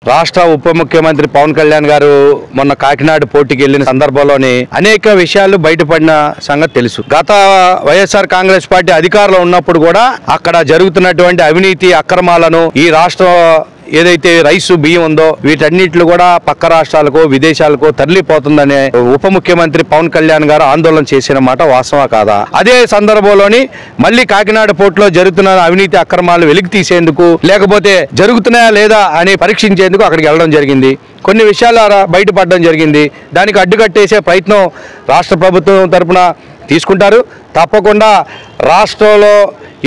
రాష్ట్ర ఉప ముఖ్యమంత్రి పవన్ కళ్యాణ్ గారు మొన్న కాకినాడ పోటీకి వెళ్లిన సందర్భంలోని అనేక విషయాలు బయటపడిన సంగతి తెలుసు. గత వైఎస్ఆర్ కాంగ్రెస్ పార్టీ అధికారంలో ఉన్నప్పుడు కూడా అక్కడ జరుగుతున్నటువంటి అవినీతి అక్రమాలను ఈ రాష్ట్ర ఏదైతే రైసు బియ్యం ఉందో వీటన్నిటిలో కూడా పక్క రాష్ట్రాలకు విదేశాలకు తరలిపోతుందనే ఉప ముఖ్యమంత్రి పవన్ కళ్యాణ్ గారు ఆందోళన చేసిన మాట వాస్తవా కాదా? అదే సందర్భంలోని మళ్ళీ కాకినాడ పోర్టులో జరుగుతున్న అవినీతి అక్రమాలు వెలికి తీసేందుకు లేకపోతే జరుగుతున్నాయా లేదా అని పరీక్షించేందుకు అక్కడికి వెళ్ళడం జరిగింది. కొన్ని విషయాలు బయటపడడం జరిగింది. దానికి అడ్డుకట్టేసే ప్రయత్నం రాష్ట్ర ప్రభుత్వం తరఫున తీసుకుంటారు. తప్పకుండా రాష్ట్రంలో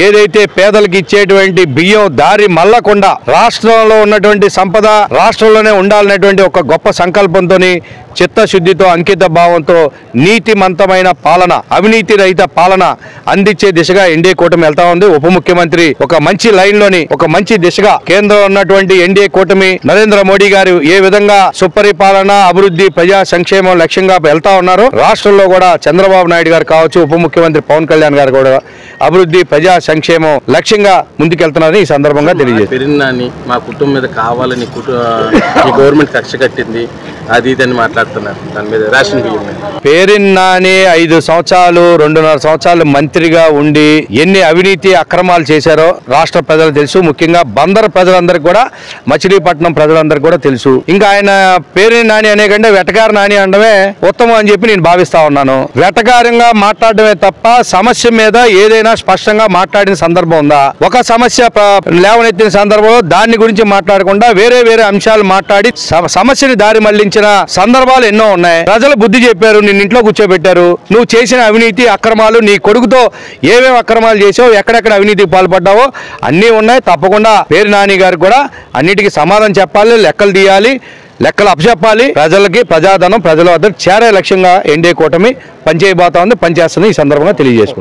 ఏదైతే పేదలకు ఇచ్చేటువంటి బియ్యం దారి మళ్ళకుండా రాష్ట్రంలో ఉన్నటువంటి సంపద రాష్ట్రంలోనే ఉండాలనేటువంటి ఒక గొప్ప సంకల్పంతో చిత్తశుద్ధితో అంకిత భావంతో నీతిమంతమైన పాలన అవినీతి రహిత పాలన అందించే దిశగా ఎన్డీఏ కూటమి వెళ్తా ఉంది. ఉప ముఖ్యమంత్రి ఒక మంచి లైన్ లోని ఒక మంచి దిశగా కేంద్రంలో ఉన్నటువంటి ఎన్డీఏ కూటమి నరేంద్ర మోడీ గారు ఏ విధంగా సుపరిపాలన అభివృద్ధి ప్రజా సంక్షేమం లక్ష్యంగా వెళ్తా ఉన్నారు. రాష్ట్రంలో కూడా చంద్రబాబు నాయుడు గారు కావచ్చు ఉప ముఖ్యమంత్రి పవన్ కళ్యాణ్ గారు కూడా అభివృద్ధి ప్రజా సంక్షేమం లక్ష్యంగా ముందుకెళ్తున్నారని ఈ సందర్భంగా తెలియజేస్తారు. మా కుటుంబం మీద కావాలని గవర్నమెంట్ కక్ష కట్టింది అది ఇదని మాట్లాడుతున్నారు. దాని మీద రేషన్ బియ్యం పేరిన్ నాని 5 సంవత్సరాలు 2.5 సంవత్సరాలు మంత్రిగా ఉండి ఎన్ని అవినీతి అక్రమాలు చేశారో రాష్ట్ర ప్రజలు తెలుసు. ముఖ్యంగా బందర్ ప్రజలందరికీ కూడా మచిలీపట్నం ప్రజలందరికీ కూడా తెలుసు. ఇంకా ఆయన పేరిన్ నాని అనే కంటే వెటకార నాని అనడమే ఉత్తమం అని చెప్పి నేను భావిస్తా ఉన్నాను. వెటకారంగా మాట్లాడటమే తప్ప సమస్య మీద ఏదైనా స్పష్టంగా మాట్లాడిన సందర్భం ఉందా? ఒక సమస్య లేవనెత్తిన సందర్భంలో దాని గురించి మాట్లాడకుండా వేరే వేరే అంశాలు మాట్లాడి సమస్యని దారి మళ్లించిన సందర్భాలు ఎన్నో ఉన్నాయి. ప్రజలు బుద్ధి చెప్పారు, నిన్ను ఇంట్లో కూర్చోబెట్టారు. నువ్వు చేసిన అవినీతి అక్రమాలు నీ కొడుకుతో ఏమేమి అక్రమాలు చేసావు ఎక్కడెక్కడ అవినీతికి పాల్పడ్డావో అన్నీ ఉన్నాయి. తప్పకుండా పేరు నాని గారు కూడా అన్నిటికీ సమాధానం చెప్పాలి, లెక్కలు తీయాలి, లెక్కలు అప్పచెప్పాలి. ప్రజలకి ప్రజాధనం ప్రజల వద్ద చేరే లక్ష్యంగా ఎన్డీఏ కూటమి పనిచేయబోతా ఉంది, పనిచేస్తుంది. ఈ సందర్భంగా తెలియజేసుకుంటాం.